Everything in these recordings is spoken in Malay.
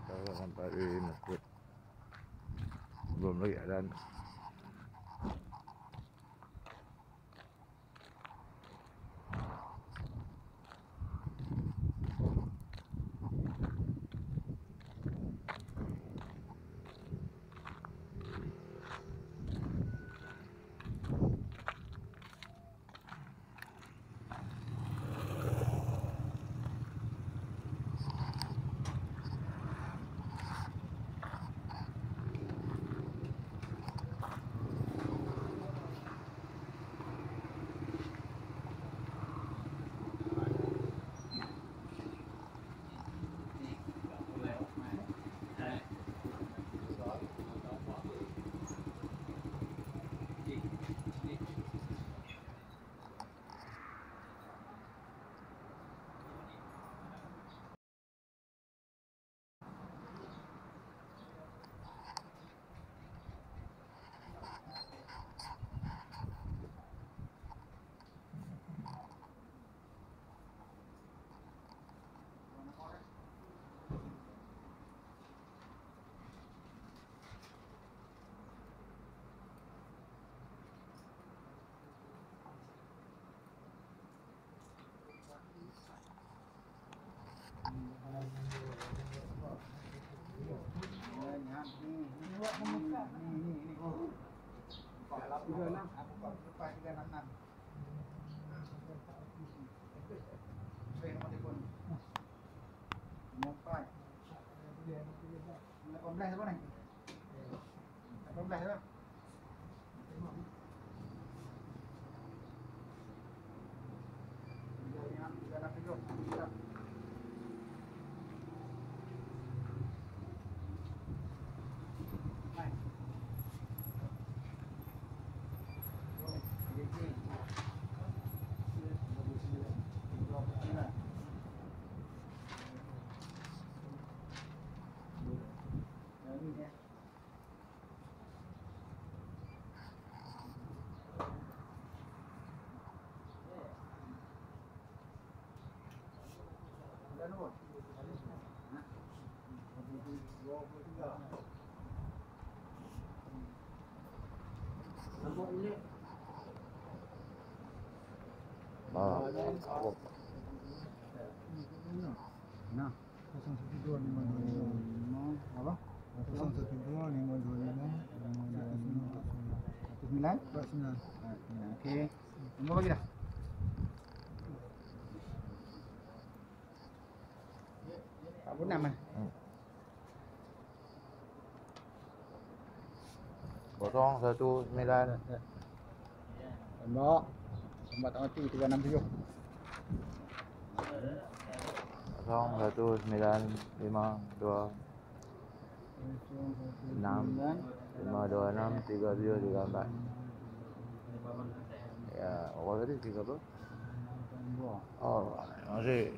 Kalau sampai di masjid belum lagi ada. Nah, 012 apa? 012 525 Oke. Nombor lagi dah. Pak Bunam ah. 019 Nombor tanggal 367. 01952 526 3734. Ya, awal tadi 30. Oh, masih.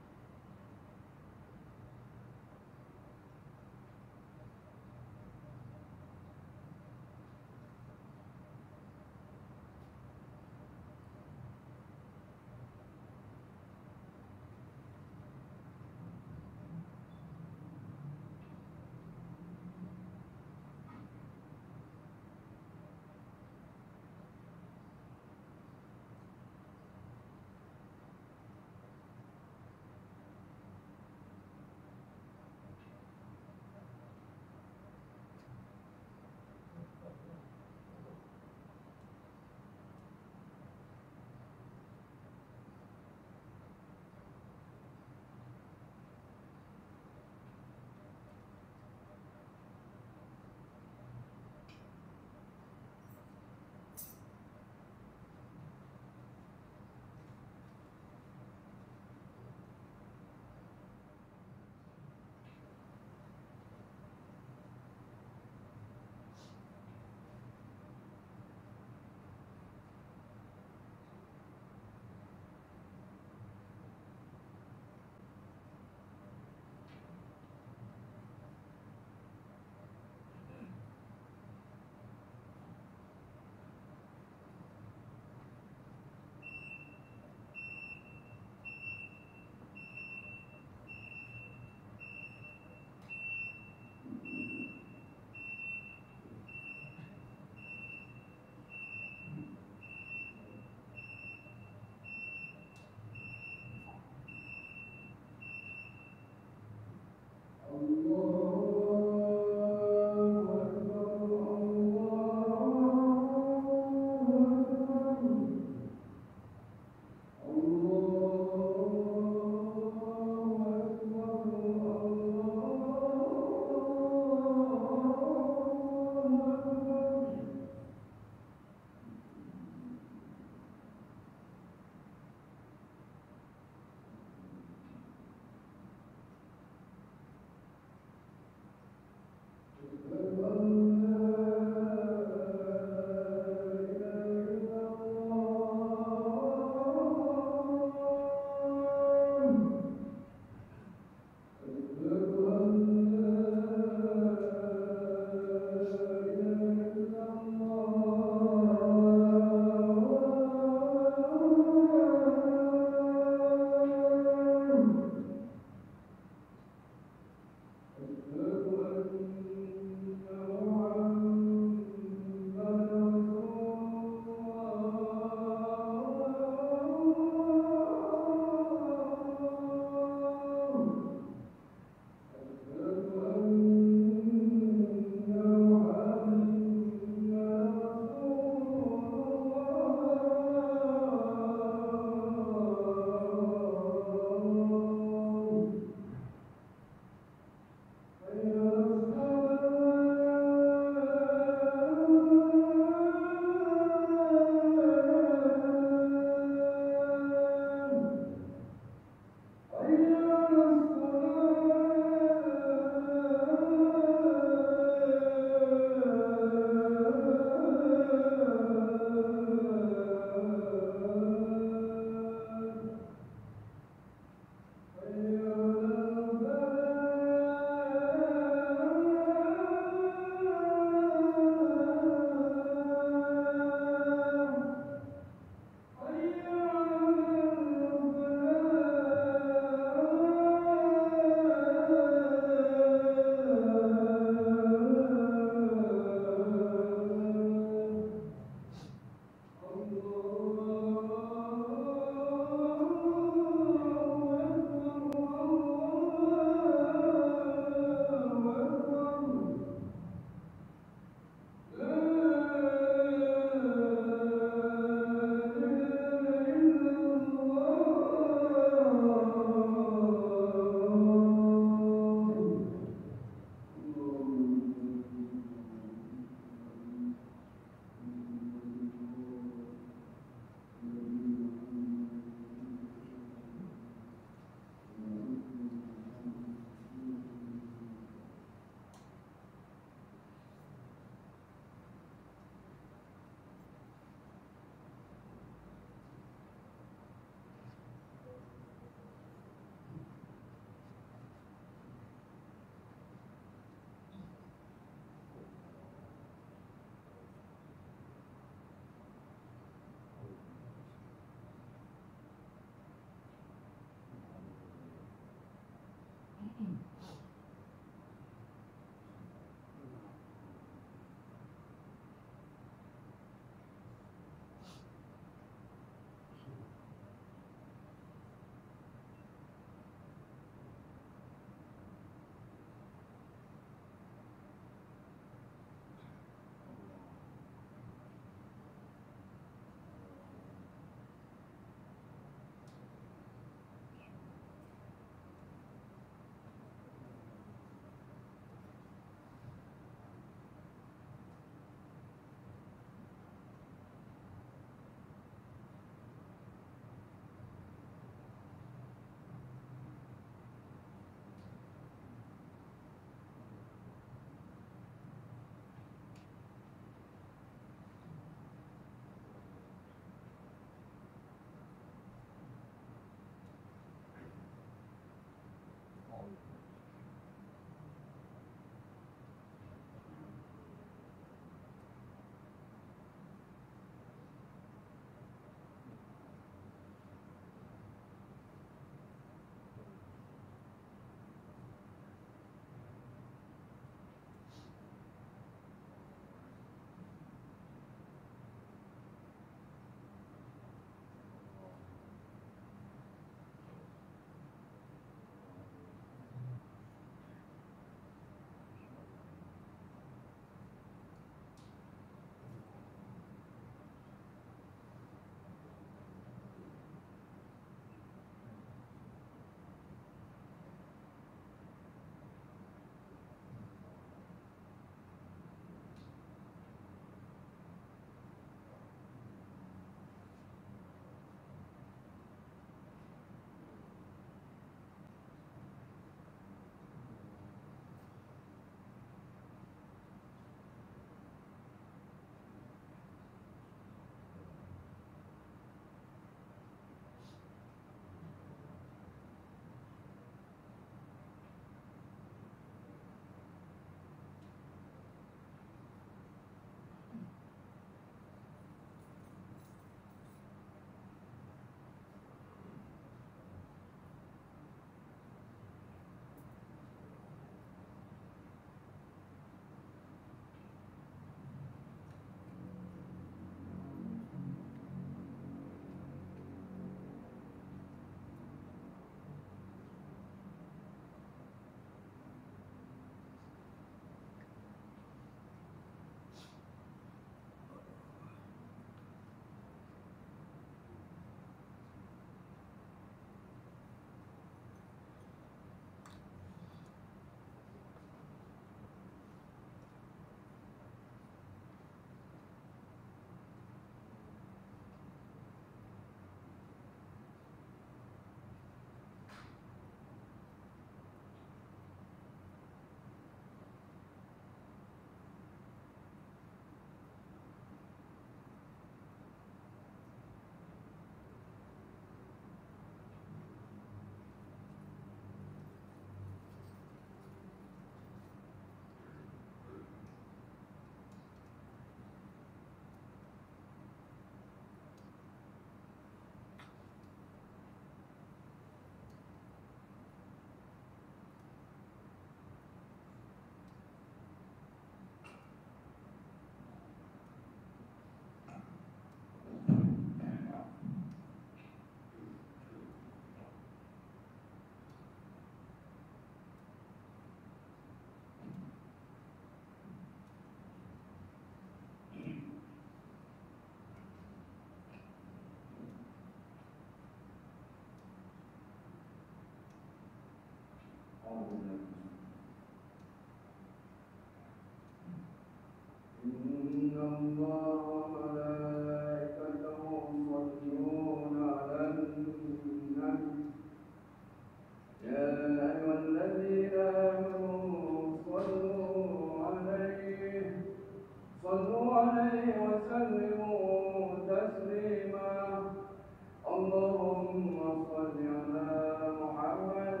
اللهم صل على محمد.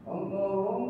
اللهم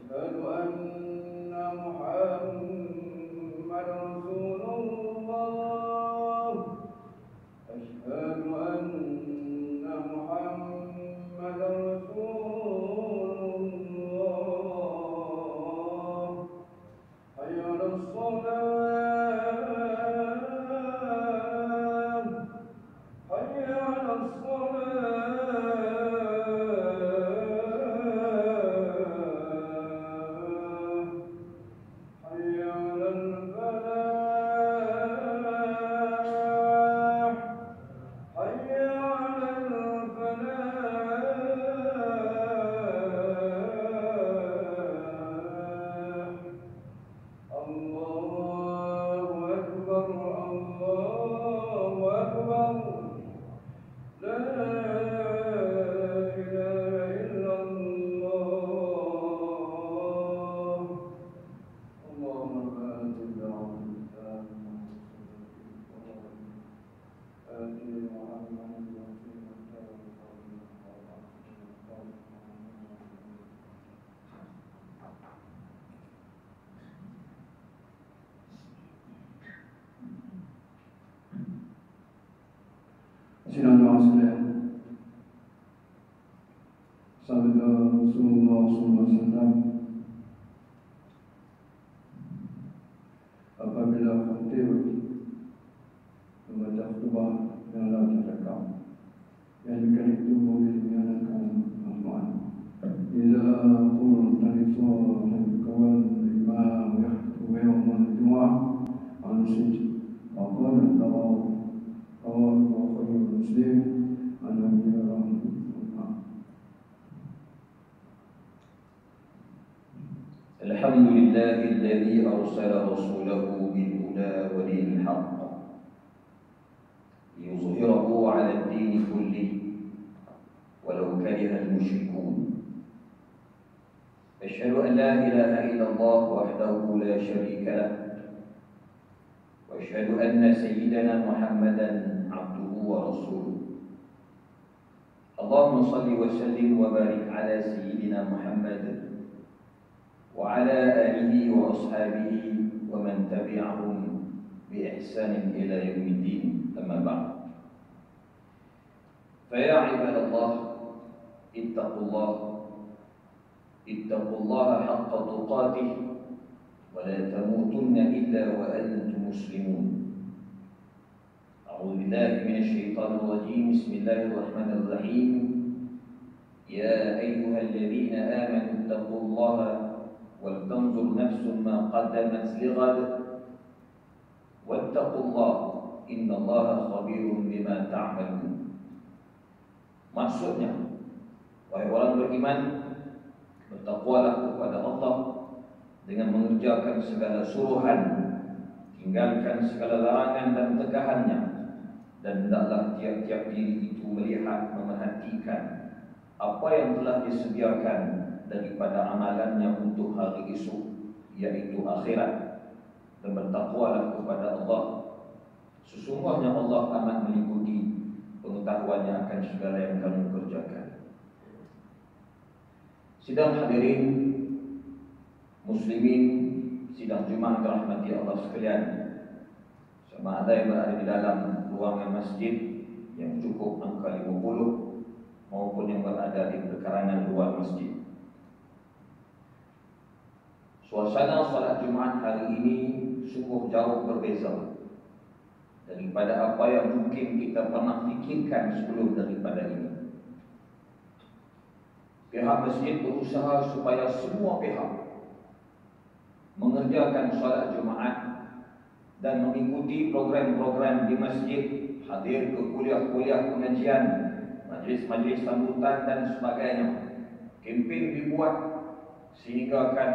أشهد أن محمد رسول الله أشهد أن محمد رسول الله حي على الصلاة حي على الصلاة حي على الفلاح حي على الفلاح الله أكبر الله أكبر لا إله إلا الله اللهم بارك Sidang doa sekalian, sabda Rasulullah SAW, apabila khatib membaca khutbah yang lalu terekam, yang demikian itu boleh dinyatakan Al-Quran. Iza qulta li sahibikan imam yakhtubu yawm al-jumu'ah ansit wa qala قال وخير المسلم عن أبي هريرة. الحمد لله الذي أرسل رسوله بالهدى ودين الحق ليظهره على الدين كله ولو كره المشركون. أشهد أن لا إله إلا الله وحده لا شريك له وأشهد أن سيدنا محمدا عبده ورسوله. اللهم صل وسلم وبارك على سيدنا محمد وعلى آله وأصحابه ومن تبعهم بإحسان إلى يوم الدين. أما بعد، فيا عباد الله اتقوا الله حق تقاته ولا تموتن إلا وأنتم مسلمون. أعوذ بالله من الشيطان الرجيم. بسم الله الرحمن الرحيم. يا أيها الذين آمنوا اتقوا الله ولتنظر نفس ما قدمت لغد واتقوا الله إن الله خبير بما تعملون. Maksudnya, wahai orang beriman, bertakwalah kepada Allah dengan mengerjakan segala suruhan, tinggalkan segala larangan dan tegahannya, dan hendaklah tiap-tiap diri itu melihat, memerhatikan apa yang telah disediakan daripada amalannya untuk hari esok, yaitu akhirat, dan bertakwalah kepada Allah. Sesungguhnya Allah amat meliputi pengetahuannya akan segala yang kamu kerjakan. Sidang hadirin muslimin, sidang Jumaat dirahmati Allah sekalian, sama ada yang berada di dalam ruangan masjid yang cukup angka 50 maupun yang berada di perkarangan luar masjid. Suasana salat Jumaat hari ini sungguh jauh berbeza daripada apa yang mungkin kita pernah fikirkan sebelum daripada ini. Pihak masjid berusaha supaya semua pihak mengerjakan salat Jumaat dan mengikuti program-program di masjid, hadir ke kuliah-kuliah pengajian, majlis-majlis sambutan dan sebagainya. Kempen dibuat sehingga akan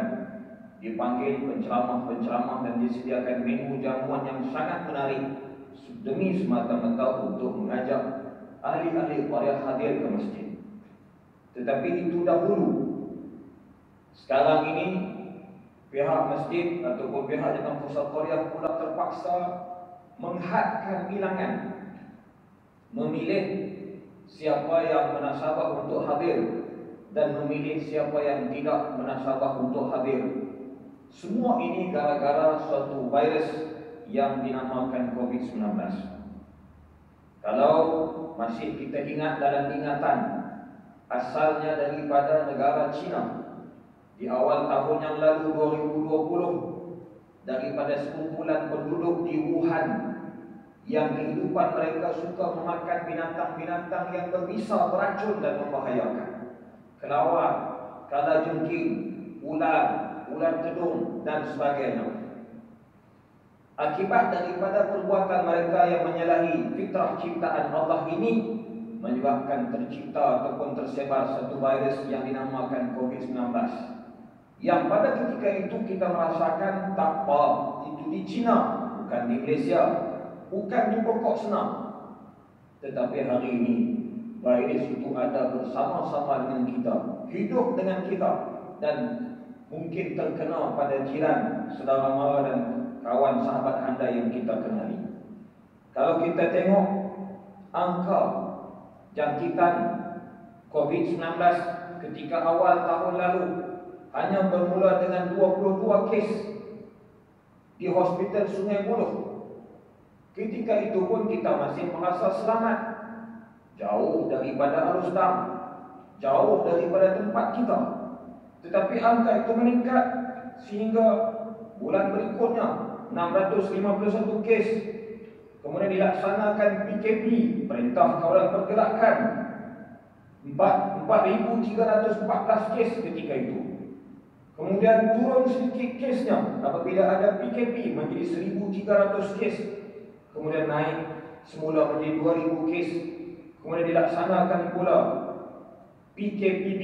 dipanggil penceramah-penceramah dan disediakan menu jamuan yang sangat menarik demi semata-mata untuk mengajak ahli-ahli qaryah hadir ke masjid. Tetapi itu dahulu. Sekarang ini pihak masjid ataupun pihak jemaah pusat qaryah pula terpaksa menghadkan bilangan, memilih siapa yang menasabah untuk hadir dan memilih siapa yang tidak bernasabah untuk hadir. Semua ini gara-gara suatu virus yang dinamakan COVID-19. Kalau masih kita ingat dalam ingatan, asalnya daripada negara China di awal tahun yang lalu 2020, daripada sekumpulan penduduk di Wuhan yang kehidupan mereka suka memakan binatang-binatang yang berbisa, beracun dan membahayakan. Kelawar, kalajengking, ular tedung dan sebagainya. Akibat daripada perbuatan mereka yang menyalahi fitrah ciptaan Allah ini menyebabkan tercipta ataupun tersebar satu virus yang dinamakan COVID-19. Yang pada ketika itu kita merasakan tak apa, itu di China, bukan di Malaysia, bukan di pokok senam. Tetapi hari ini virus itu ada bersama-sama dengan kita, hidup dengan kita, dan mungkin terkena pada jiran, saudara mara dan kawan sahabat anda yang kita kenali. Kalau kita tengok angka jangkitan COVID-19 ketika awal tahun lalu hanya bermula dengan 22 kes di Hospital Sungai Buloh. Ketika itu pun kita masih merasa selamat, jauh daripada arus dam, jauh daripada tempat kita. Tetapi angka itu meningkat sehingga bulan berikutnya 651 kes. Kemudian dilaksanakan PKP, Perintah Kawalan Pergerakan, 4,314 kes ketika itu. Kemudian turun sedikit kesnya apabila ada PKP menjadi 1,300 kes. Kemudian naik semula menjadi 2,000 kes. Kemudian dilaksanakan pula PKPB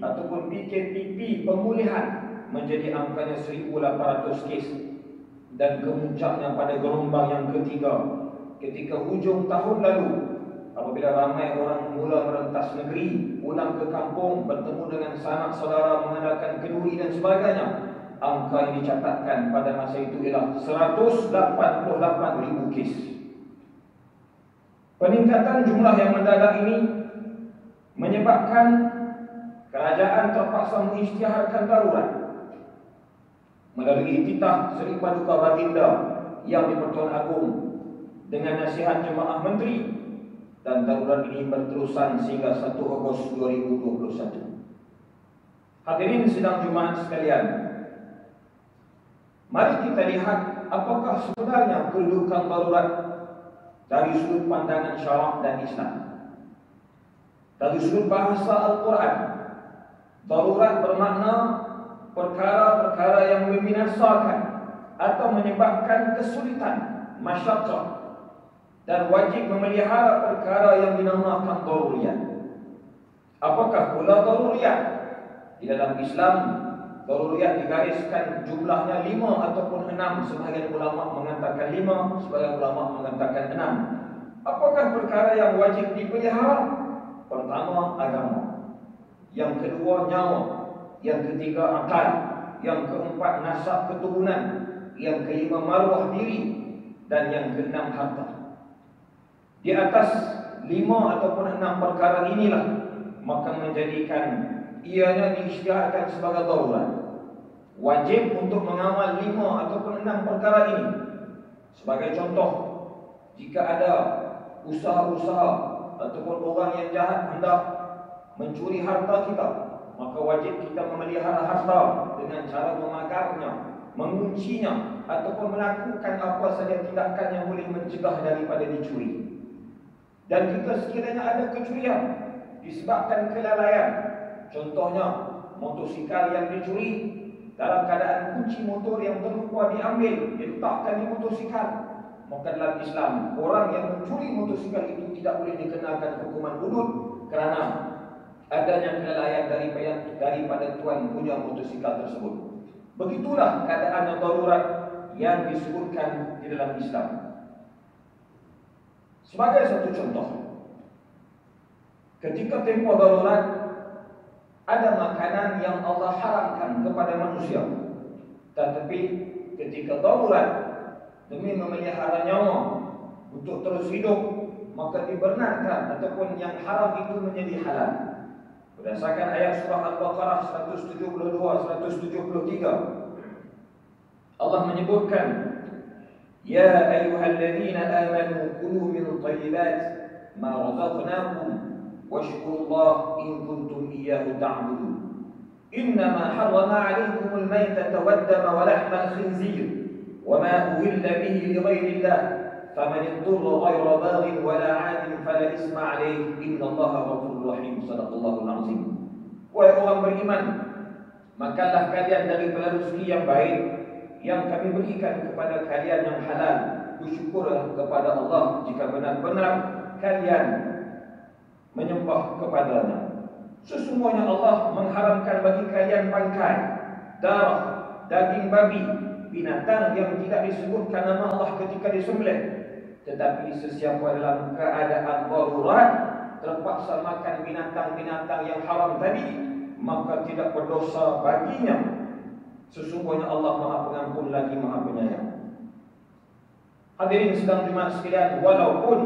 ataupun PKPP pemulihan menjadi angkanya 1,800 kes. Dan kemuncaknya pada gelombang yang ketiga ketika hujung tahun lalu, apabila ramai orang mula merentas negeri, pulang ke kampung, bertemu dengan sanak saudara, mengadakan kenduri dan sebagainya. Angka yang dicatatkan pada masa itu ialah 188,000 kes. Peningkatan jumlah yang mendadak ini menyebabkan kerajaan terpaksa mengisytiharkan darurat melalui titah Seri Paduka Baginda yang di-Pertuan Agong dengan nasihat Jemaah Menteri, dan darurat ini berterusan sehingga 1 Ogos 2021. Hadirin sidang Jumaat sekalian, mari kita lihat apakah sebenarnya kedudukan darurat dari sudut pandangan syarak dan Islam. Dari sudut bahasa Al-Quran, darurat bermakna perkara-perkara yang membinasakan atau menyebabkan kesulitan, masyarakat, dan wajib memelihara perkara yang dinamakan daruriyat. Apakah pula daruriyat? Di dalam Islam, daruriyat digariskan jumlahnya 5 ataupun 6. Sebahagian ulama mengatakan 5, sebahagian ulama mengatakan 6. Apakah perkara yang wajib dipelihara? Pertama, agama. Yang kedua, nyawa. Yang ketiga, akal. Yang keempat, nasab keturunan. Yang kelima, maruah diri. Dan yang keenam, harta. Di atas 5 ataupun 6 perkara inilah maka menjadikan ianya diisytiharkan sebagai darurat. Wajib untuk mengawal 5 ataupun 6 perkara ini. Sebagai contoh, jika ada usaha-usaha ataupun orang yang jahat hendak mencuri harta kita, maka wajib kita memelihara harta dengan cara memagarnya, menguncinya, ataupun melakukan apa saja tindakan yang boleh mencegah daripada dicuri. Dan jika sekiranya ada kecurian disebabkan kelalaian, contohnya motosikal yang dicuri, dalam keadaan kunci motor yang terlupa diambil, diletakkan di motosikal, maka dalam Islam orang yang mencuri motosikal itu tidak boleh dikenakan hukuman hudud kerana adanya kelalaian daripada tuan punya motosikal tersebut. Begitulah keadaan yang darurat yang disebutkan di dalam Islam. Sebagai satu contoh, ketika tempoh darurat, ada makanan yang Allah haramkan kepada manusia. Tetapi ketika darurat, demi memelihara nyawa untuk terus hidup, maka dibenarkan ataupun yang haram itu menjadi halal. Berdasarkan ayat surah Al-Baqarah 172-173, Allah menyebutkan, Ya ayyuhalladzina amanu kulu min thayyibat ma razaqnakum washkurullaha in kuntum iyyahu ta'budun. Innama harrama 'alaykumul maytata wad-dama wa lahmal khinzir wa ma uhilla bihi li ghairillah faman ittara ghayra baghin wa la 'adin fala isma 'alayhi innallaha ghafurur rahim. Shadaqallahul 'azim. Wahai orang beriman, makanlah kalian dari rezeki yang baik yang kami berikan kepada kalian yang halal. Bersyukurlah kepada Allah jika benar-benar kalian menyembah kepadanya. Sesungguhnya Allah mengharamkan bagi kalian bangkai, darah, daging babi, binatang yang tidak disebutkan nama Allah ketika disembelih. Tetapi sesiapa dalam keadaan darurat terpaksa makan binatang-binatang yang haram tadi, maka tidak berdosa baginya. Sesungguhnya Allah Maha Pengampun lagi Maha Penyayang. Hadirin sedang jemaah sekalian, walaupun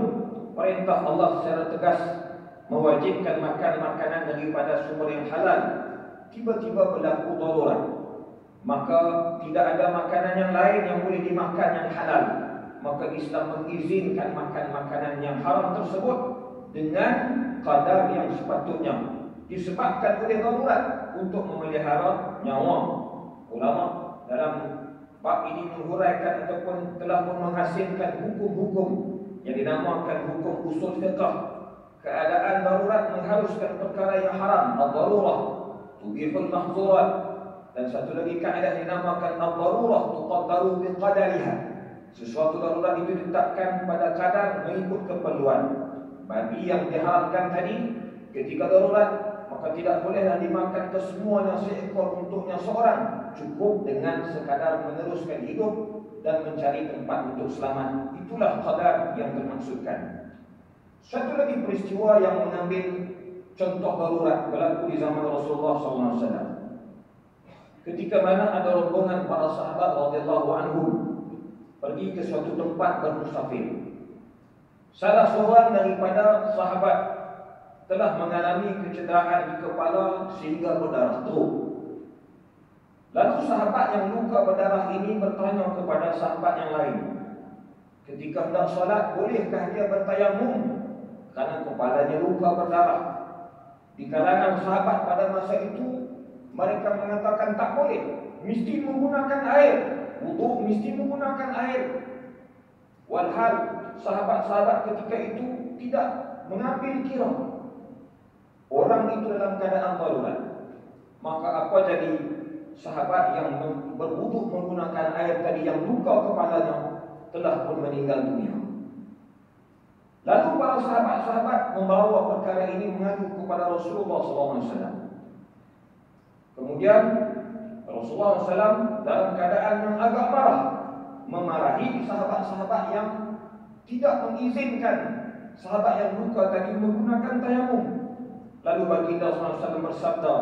perintah Allah secara tegas mewajibkan makan makanan daripada sumber yang halal, tiba-tiba berlaku darurat, maka tidak ada makanan yang lain yang boleh dimakan yang halal. Maka Islam mengizinkan makan makanan yang haram tersebut dengan kadar yang sepatutnya, disebabkan oleh darurat untuk memelihara nyawa. Ulama dalam bab ini menghuraikan ataupun telah pun menghasilkan hukum-hukum yang dinamakan hukum usul fiqh. Keadaan darurat mengharuskan perkara yang haram, ad-darurah tubihul mahzurat, dan satu lagi kaedah dinamakan ad-darurah tuqaddaru biqadariha. Sesuatu darurat itu ditetapkan pada kadar mengikut keperluan. Babi yang diharamkan tadi ketika darurat, maka tidak bolehlah dimakan kesemuanya seekor untuknya seorang. Cukup dengan sekadar meneruskan hidup dan mencari tempat untuk selamat. Itulah qadar yang dimaksudkan. Satu lagi peristiwa yang mengambil contoh darurat berlaku di zaman Rasulullah SAW. Ketika mana ada rombongan para sahabat radhiyallahu anhum pergi ke suatu tempat bermusafir. Salah seorang daripada sahabat telah mengalami kecederaan di kepala sehingga berdarah teruk. Lalu sahabat yang luka berdarah ini bertanya kepada sahabat yang lain, ketika hendak solat, bolehkah dia bertayamum karena kepalanya luka berdarah? Di kalangan sahabat pada masa itu, mereka mengatakan tak boleh, mesti menggunakan air, wudu mesti menggunakan air. Walhal sahabat-sahabat ketika itu tidak mengambil kira orang itu dalam keadaan darurat. Maka apa jadi sahabat yang berwudu menggunakan air tadi yang luka kepalanya telah pun meninggal dunia. Lalu para sahabat-sahabat membawa perkara ini mengadu kepada Rasulullah SAW. Kemudian Rasulullah SAW dalam keadaan yang agak marah memarahi sahabat-sahabat yang tidak mengizinkan sahabat yang luka tadi menggunakan tayamum. Lalu baginda SAW bersabda,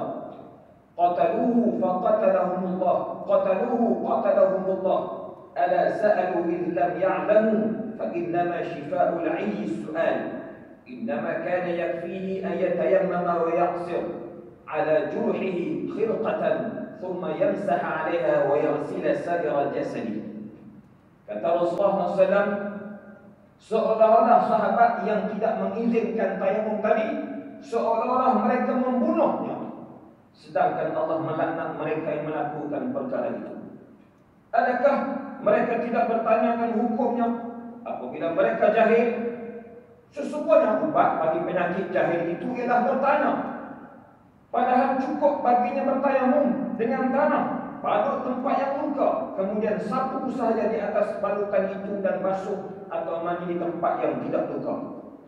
Qataluhu faqatalahumullah, qataluhu qatalahumullah, ala sa'alu idh lam ya'lamu fa innama shifa'ul 'ayyi as-su'al, innama kana yakfihi an yatayammama wa yaqsir ala jurhihi khirqatan thumma yamsah 'alayha wa yaghsila sa'ira jasadihi. Kata Rasulullah SAW, seolah-olah sahabat yang tidak mengizinkan tayamum tadi, seolah-olah mereka membunuhnya, sedangkan Allah melaknat mereka yang melakukan perkara itu. Adakah mereka tidak bertanyakan hukumnya apabila mereka jahil? Sesungguhnya ubat bagi penyakit jahil itu ialah bertanya. Padahal cukup baginya bertayamum dengan tanah, balut tempat yang luka, kemudian sapu sahaja di atas balutan itu dan basuh atau mandi di tempat yang tidak luka.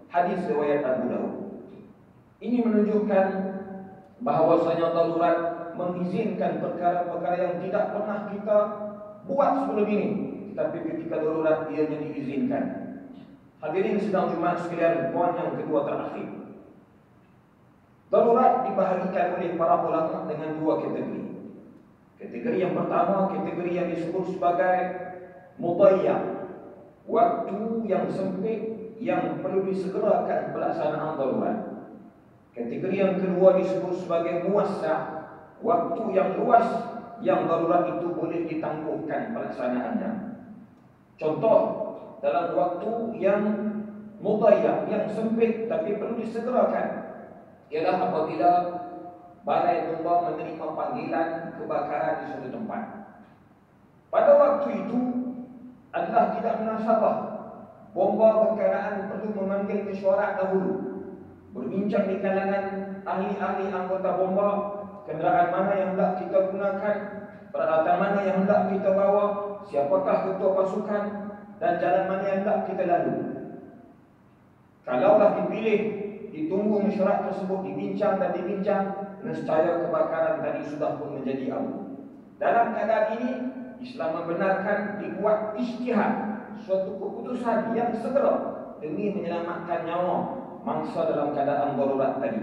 Hadis riwayat Abu Dawud. Ini menunjukkan bahawasanya darurat mengizinkan perkara-perkara yang tidak pernah kita buat sebelum ini, tetapi ketika darurat ianya diizinkan. Hadirin sedang Jumat sekalian, poin yang kedua terakhir. Darurat dibahagikan oleh para ulama dengan dua kategori. Kategori yang pertama, kategori yang disebut sebagai mudayyak, waktu yang sempit yang perlu disegerakan pelaksanaan darurat. Kategori yang kedua disebut sebagai muwassa', waktu yang luas yang darurat itu boleh ditangguhkan pelaksanaannya. Contoh, dalam waktu yang mudayyak, yang sempit tapi perlu disegerakan, ialah apabila balai bomba menerima panggilan kebakaran di suatu tempat. Pada waktu itu adalah tidak munasabah bomba berkenaan perlu memanggil mesyuarat dahulu, berbincang di kalangan ahli-ahli anggota bomba, kenderaan mana yang hendak kita gunakan, peralatan mana yang hendak kita bawa, siapakah ketua pasukan, dan jalan mana yang hendak kita lalu. Kalaulah dipilih, ditunggu mesyuarat tersebut dibincang dan dibincang, nescaya kebakaran tadi sudah pun menjadi abu. Dalam keadaan ini, Islam membenarkan dibuat ijtihad, suatu keputusan yang segera demi menyelamatkan nyawa mangsa dalam keadaan darurat tadi.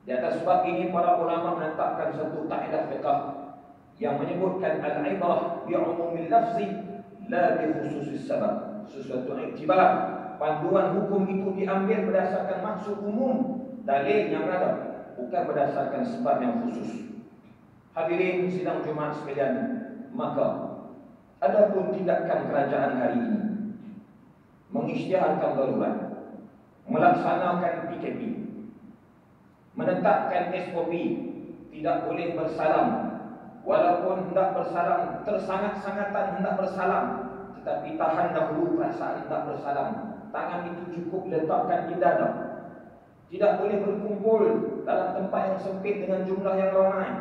Di atas sebab ini para ulama menetapkan satu kaedah fiqh yang menyebutkan al-ibrah bi umumil lafzi la bi khususis sabab. Sesuatu iktibar, panduan hukum itu diambil berdasarkan maksud umum dalil yang ada, bukan berdasarkan sebab yang khusus. Hadirin sidang Jumaat sekalian, maka adapun tindakan kerajaan hari ini mengisytiharkan darurat, melaksanakan PKP, menetapkan SOP, tidak boleh bersalam, walaupun hendak bersalam, tersangat-sangatan hendak bersalam, tetapi tahan dahulu perasaan hendak bersalam. Tangan itu cukup letakkan di dada. Tidak boleh berkumpul dalam tempat yang sempit dengan jumlah yang ramai.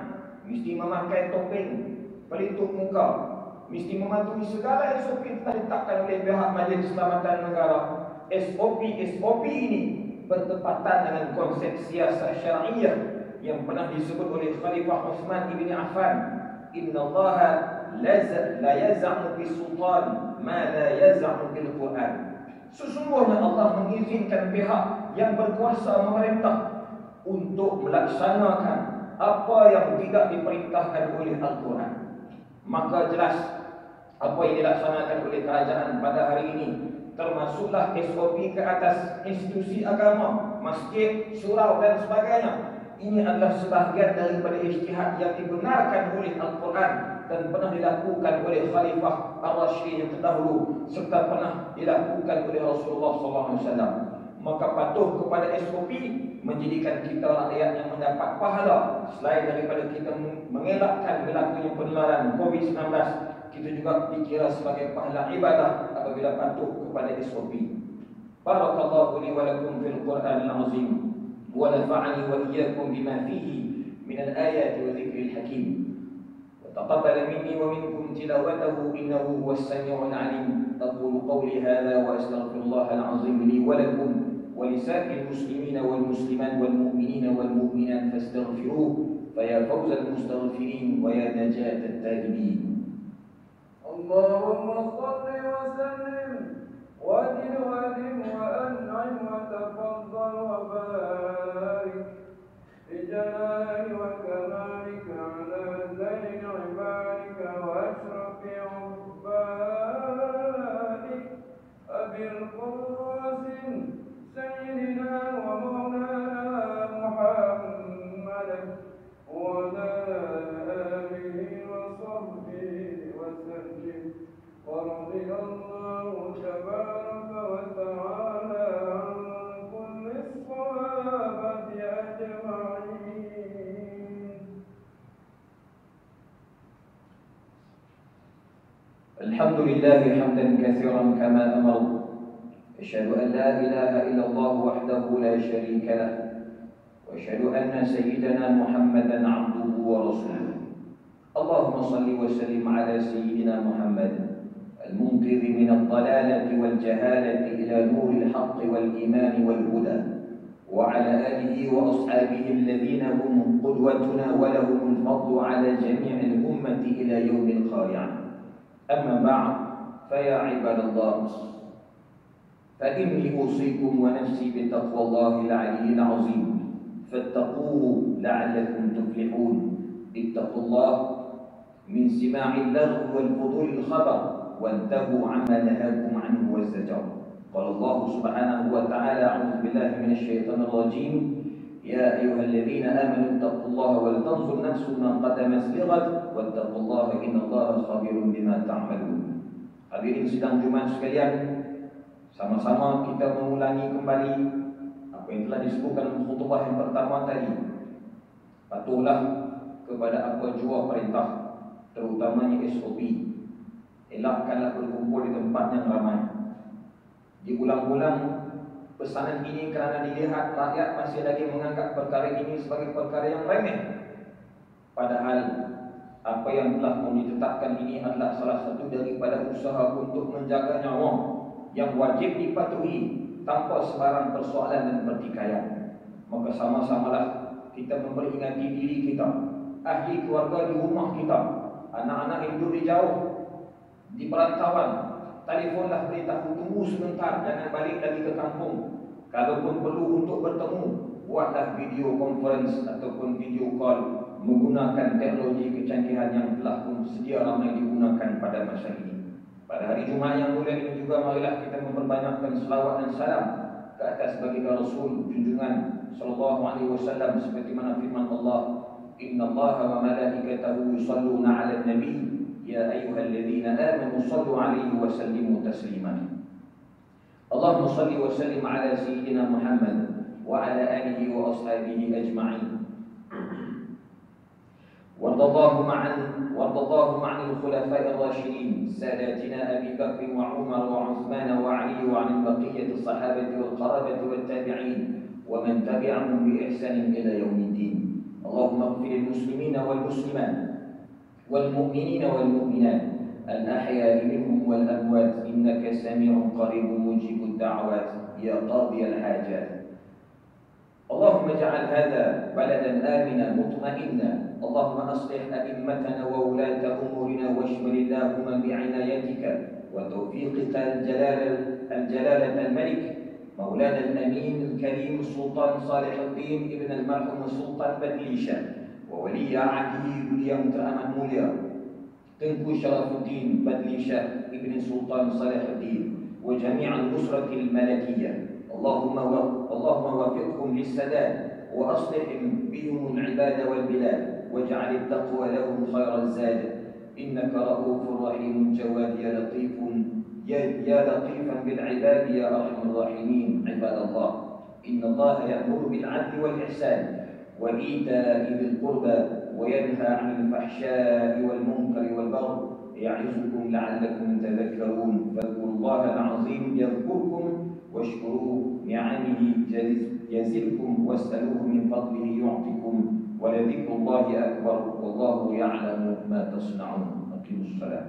Mesti memakai topeng, pelitup muka, mesti mematuhi segala SOP yang ditetapkan oleh pihak Majlis Keselamatan Negara. SOP ini bertepatan dengan konsep siasat syar'iyah yang pernah disebut oleh Khalifah Uthman ibn Affan, innallaha la yaz'u bisultan ma la yaz'u bil Quran. Sesungguhnya Allah mengizinkan pihak yang berkuasa memerintah untuk melaksanakan apa yang tidak diperintahkan oleh Al-Quran. Maka jelas apa yang dilaksanakan oleh kerajaan pada hari ini, termasuklah SOP ke atas institusi agama, masjid, surau dan sebagainya. Ini adalah sebahagian daripada ijtihad yang dibenarkan oleh Al-Quran dan pernah dilakukan oleh Khalifah Ar-Rasyid yang terdahulu, serta pernah dilakukan oleh Rasulullah SAW. Maka patuh kepada SOP menjadikan kita rakyat yang mendapat pahala. Selain daripada kita mengelakkan berlakunya penularan COVID-19, kita juga dikira sebagai pahala ibadah apabila patuh kepada SOP. Barakallahu li wa lakum fil Qur'anil azim wa nafa'ani wa iyyakum bima fihi min al-ayati wa dzikril hakim. وتقبل مني ومنكم تلاوته إنه هو السميع العليم. أقول قولي هذا وأستغفر الله العظيم لي ولكم ولسائر المسلمين والمسلمات والمؤمنين والمؤمنات فاستغفروه فيا فوز المستغفرين ويا نجاة التائبين. اللهم صل وسلم وزد وأدم وأنعم وتفضل وبارك بجلال وكمالك على زين عبادك وأشرف عبادك أبي القاسم سيدنا ومولانا محمد وعلى آله وصحبه وسلم ورضي الله تبارك وتعالى عن كل الصحابة أجمعين. الحمد لله حمدا كثيرا كما أمر. أشهد أن لا إله إلا الله وحده لا شريك له، وأشهد أن سيدنا محمدا عبده ورسوله. اللهم صل وسلم على سيدنا محمد المنقذ من الضلالة والجهالة إلى نور الحق والإيمان والهدى، وعلى آله وأصحابه الذين هم قدوتنا ولهم الفضل على جميع الأمة إلى يوم القارعة. أما بعد، فيا عباد الله، فإني أوصيكم ونفسي بتقوى الله العلي العظيم، فاتقوه لعلكم تفلحون. اتقوا الله من سماع اللغو والفضول الخبر، وانتهوا عما نهاكم عنه والزجر. قال الله سبحانه وتعالى: أعوذ بالله من الشيطان الرجيم، يا أيها الذين آمنوا اتقوا الله ولتنظر نفس ما قدمت لغد واتقوا الله إن الله خبير بما تعملون. Hadirin sidang Jumat sekalian, sama-sama kita mengulangi kembali apa yang telah disebutkan dalam khutbah yang pertama tadi. Patuhlah kepada apa jua perintah, terutamanya SOP. Elakkanlah berkumpul di tempat yang ramai. Diulang-ulang pesanan ini kerana dilihat rakyat masih lagi menganggap perkara ini sebagai perkara yang remeh. Padahal apa yang telah ditetapkan ini adalah salah satu daripada usaha untuk menjaga nyawa yang wajib dipatuhi tanpa sebarang persoalan dan pertikaian. Maka sama-samalah kita memperingati diri kita, ahli keluarga di rumah kita, anak-anak yang duduk di jauh, di perantauan. Telefonlah, beritahu tunggu sebentar, jangan balik lagi ke kampung. Kalaupun perlu untuk bertemu, buatlah video conference ataupun video call menggunakan teknologi kecanggihan yang telah pun sedia ramai digunakan pada masa ini. Pada hari Jumaat yang mulia ini juga, marilah kita memperbanyakkan selawat dan salam ke atas baginda Rasul junjungan sallallahu alaihi wasallam, seperti mana firman Allah, innallaha wa malaikatahu yusalluna 'alan nabi ya ayyuhalladzina amanu sallu 'alaihi wa sallimu taslima. Allahumma salli wa sallim 'ala sayyidina Muhammad wa 'ala alihi wa ashabihi ajma'in. وارض اللهم عن الخلفاء الراشدين ساداتنا أبي بكر وعمر وعثمان وعلي وعن بقية الصحابة والقرابة والتابعين ومن تبعهم بإحسان إلى يوم الدين. اللهم اغفر المسلمين والمسلمات والمؤمنين والمؤمنات الأحياء منهم والأموات إنك سميع قريب مجيب الدعوات يا قاضي الحاجات. اللهم اجعل هذا بلدا آمنا مطمئنا. اللهم أصلح أئمتنا وولاة أمورنا واشمل اللهم بعنايتك وتوفيقك الجلالة الملك مولانا الأمين الكريم السلطان صالح الدين ابن المرحوم السلطان بدليشة وولي عهده اليوم تأمن موليا تنكو شرف الدين بدليشة ابن السلطان صالح الدين وجميع الأسرة الملكية. اللهم وفقهم للسداد وأصلحهم بهم العباد والبلاد واجعل التقوى لهم خير الزاد. إنك رؤوف رحيم جواد يا لطيفا بالعباد يا أرحم الراحمين. عباد الله، إن الله يأمر بالعدل والإحسان وإيتاء ذي القربى وينهى عن الفحشاء والمنكر والبغي يعظكم لعلكم تذكرون. فاذكروا الله العظيم يذكركم واشكروه نعمه يزدكم واسألوه من فضله يعطكم ولذكر الله أكبر والله يعلم ما تصنعون. أقيموا الصلاة.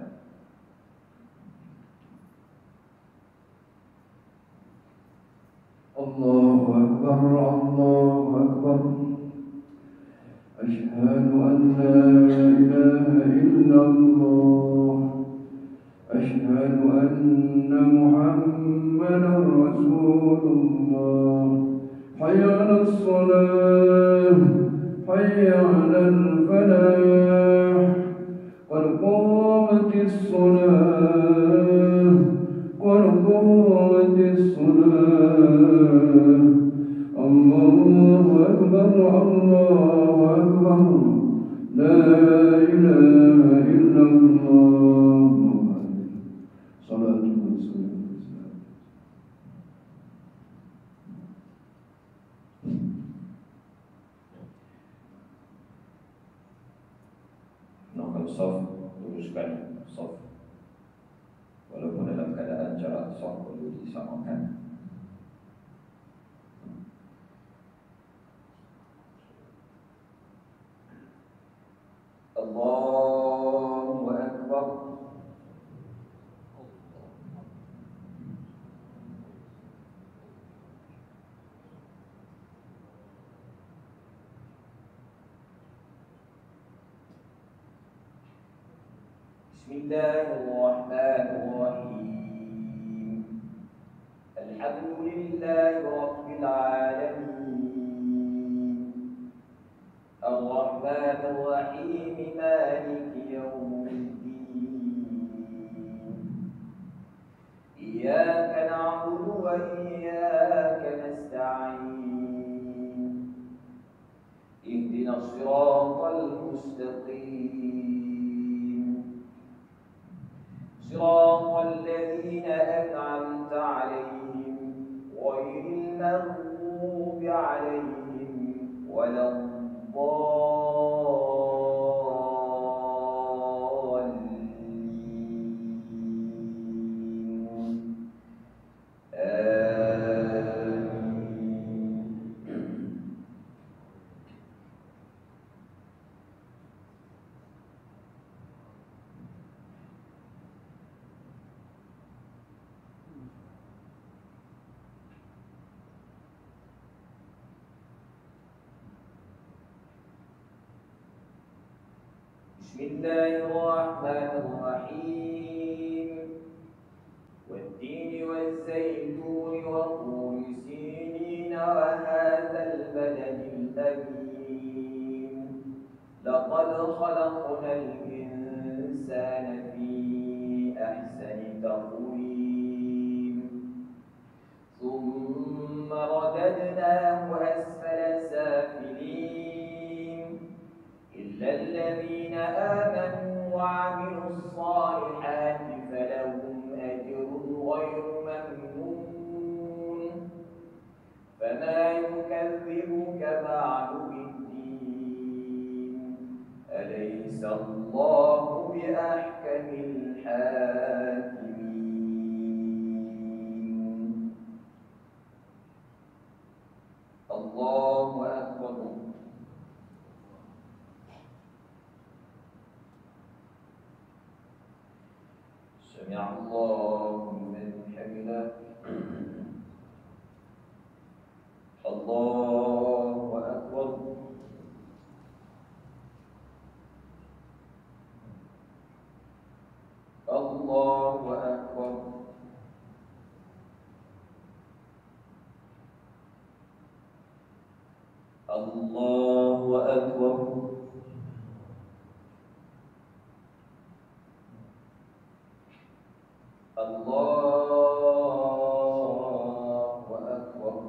الله أكبر الله أكبر. أشهد أن لا إله إلا الله. أشهد أن محمدا رسول الله. حي على الصلاة حي على الفلاح قد قامت الصلاة قد قامت الصلاة. الله أكبر الله أكبر. لا إله إلا الله. صلاة والسلام. Nomor soft, luruskan soft. Walaupun dalam keadaan jarak soft perlu disamakan. Allahu Akbar. Bismillahirrahmanirrahim. Alhamdulillahi Rabbil alamin. Ar-Rahmanir-Rahim. Maliki yawmiddin. Iyyaka na'budu wa iyyaka nasta'in. الله الرحمن الرحيم والتين والزيتون وطور سينين وهذا البلد الأمين لقد خلقنا الإنسان في أحسن تقويم ثم رددناه أسفل سافلين إلا الذين آمنوا وعملوا الصالحات فلهم أجر غير ممنون فما يكذبك بعد بالدين أليس الله بأحكم الحاكمين الله أكبر سمع الله لمن حمده الله أكبر الله أكبر الله أكبر الله أكبر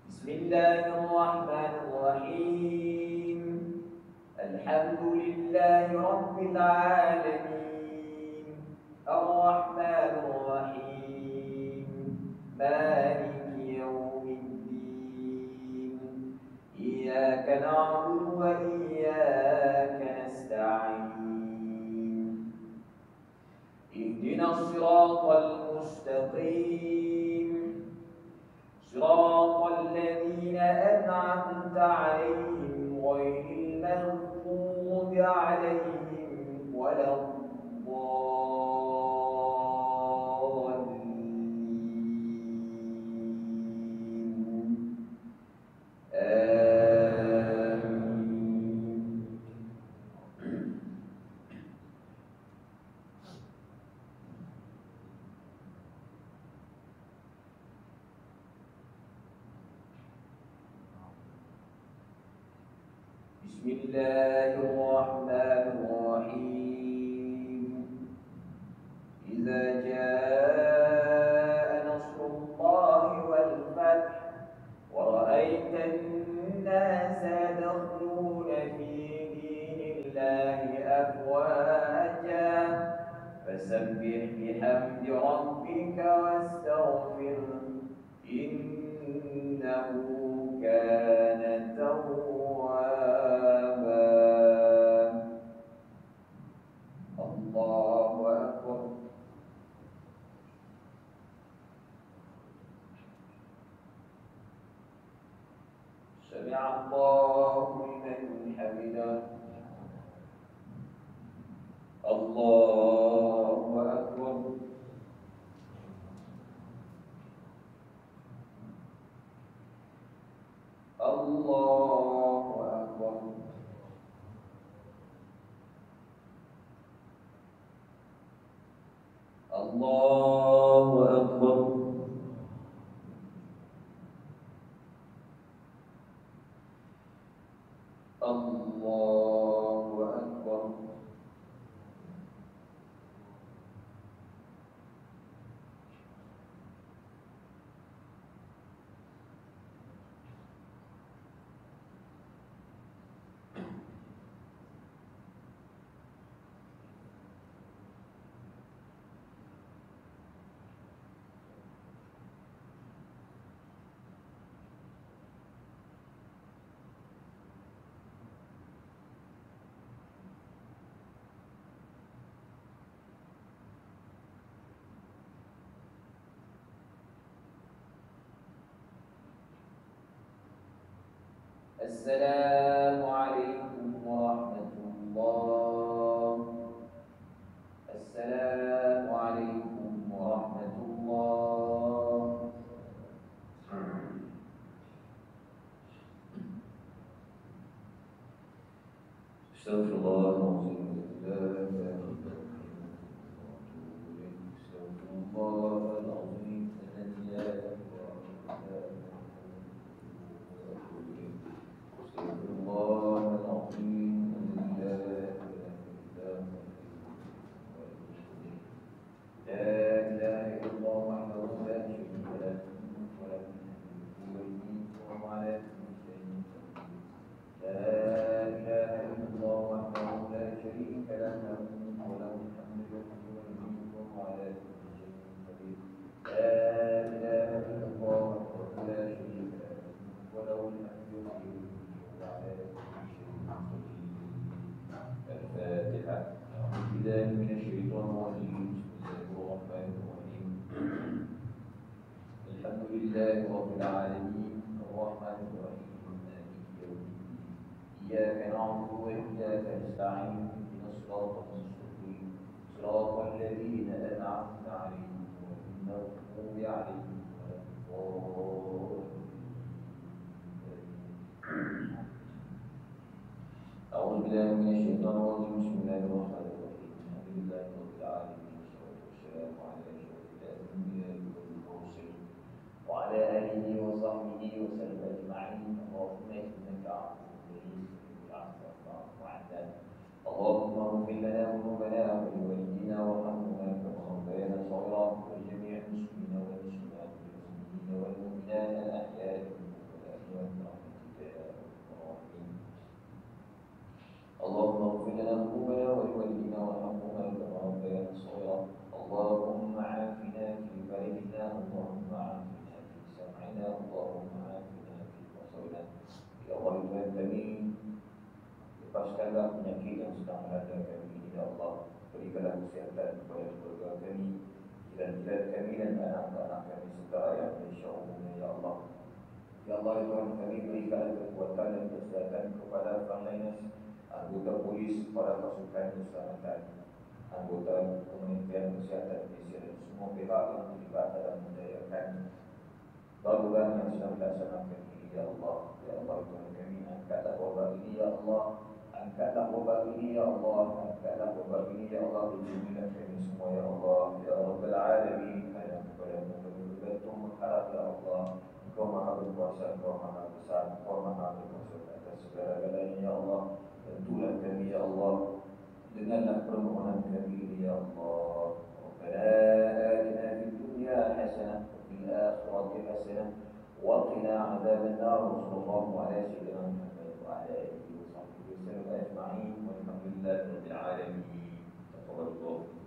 بسم الله الرحمن الرحيم الحمد لله رب العالمين الرحمن الرحيم مالك يوم الدين إياك نعبد وإياك نستعين اهدنا الصراط المستقيم صراط الذين أنعمت عليهم غير المغضوب عليهم ولا الضالين آمين بسم الله الرحمن الرحيم إذا جاء نصر الله والفتح ورأيت الناس يدخلون في دين الله أفواجا فسبح بحمد ربك واستغفره إنه كان توابا الله أكبر سمع الله لمن حمده الله أكبر الله أكبر الله أكبر الله أكبر السلام عليكم ورحمة الله. السلام عليكم ورحمة الله. Astagfirullahaladzim. La ilaha illallah. Astagfirullahaladzim. La ilaha لله رب العالمين الرحمن الرحيم مالك يوم الدين إياك نعبد وإياك نستعين اهدنا الصراط المستقيم صراط الذين أنعمت عليهم غير المغضوب عليهم ولا الضالين. أعوذ بالله من الشيطان الرجيم بسم الله الرحمن الرحيم الحمد لله رب العالمين والصلاة والسلام على أشرف الأنبياء والمرسلين وعلى آله وصحبه وسلم أجمعين. اللهم إنك عفو كريم العفو وعدا. اللهم اغفر لنا ذنوبنا ولوالدينا وارحمهما كما ربيانا صغيرا ولجميع المسلمين والمسلمات والمؤمنين والمؤمنات الأحياء منهم والأموات برحمتك يا أرحم الراحمين. اللهم اغفر لنا ذنوبنا ولوالدينا وارحمهما كما ربيانا صغيرا. اللهم عافنا في بلدنا، اللهم عافنا في سمعنا، اللهم عافنا في بصرنا. Ya Allah Tuhan kami, lepaskanlah penyakit yang sedang melanda kami ini, ya Allah. Berikanlah kesihatan kepada keluarga kami, jiran-jiran kami dan anak-anak kami serta rakyat Malaysia umumnya, ya Allah. Ya Allah Tuhan kami, berikanlah kekuatan dan kesehatan kepada frontliners, anggota polis, para pasukan keselamatan, anggota Kementerian Kesihatan Malaysia dan semua pihak yang terlibat dalam menjayakan bangunan yang sedang dilaksanakan ini, ya Allah. Ya Allah Tuhan kami, angkatlah wabak ini, ya Allah. Angkatlah wabak ini, ya Allah. Angkatlah wabak ini, ya Allah. Lindungilah kami semua, ya Allah. Ya Rabbal Alamin, hanya kepadamu kami bergantung mengharap, ya Allah. Engkau maha berkuasa, Engkau maha besar, Engkau maha berkuasa atas segala-galanya, ya Allah. Bantulah kami, ya Allah. Dengarlah permohonan kami ini, ya Allah. Rabbana atina fid dunya hasanah wa fil akhirati hasanah wa qina adzaban nar. Sallallahu ala sayyidina Muhammad wa ala alihi wa sahbihi wasallam ajma'in walhamdulillahi rabbil alamin. Taqabbalallahu.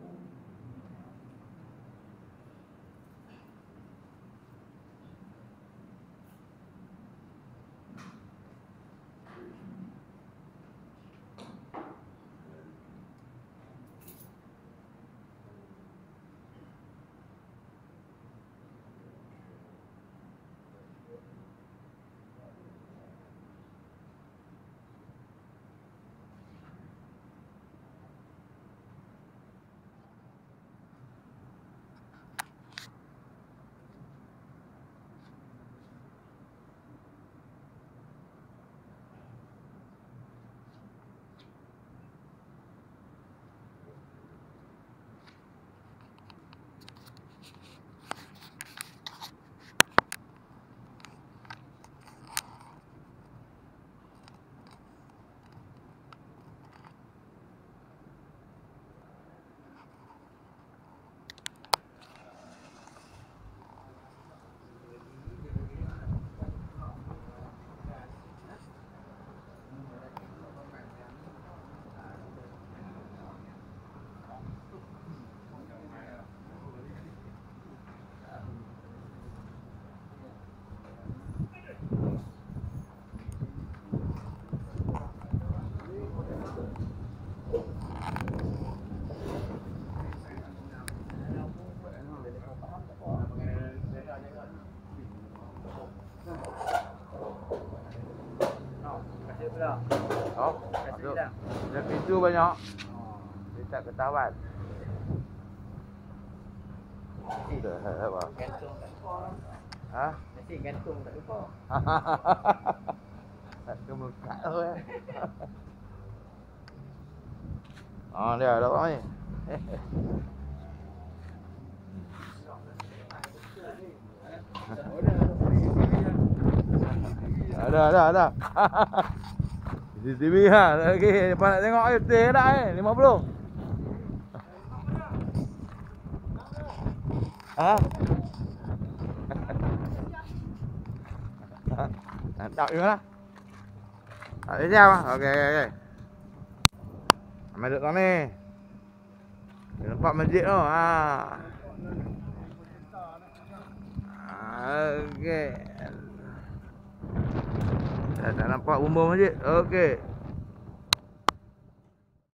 Oh, masuk. Ada pintu banyak. Dia tak ketahuan. Dah apa? Gantung tak lupa. Ha? Nasi gantung tak lupa. Tak kemuka tu eh. Dia ada orang ni. Ada. CCTV ha. Okey, depan nak tengok air betul tak 50. Ha? Tak gimana? Tak jam ah. Okey. Ambil duduk sana ni. Nampak masjid tu. Okey. Tak nampak bumbung masjid. Okey.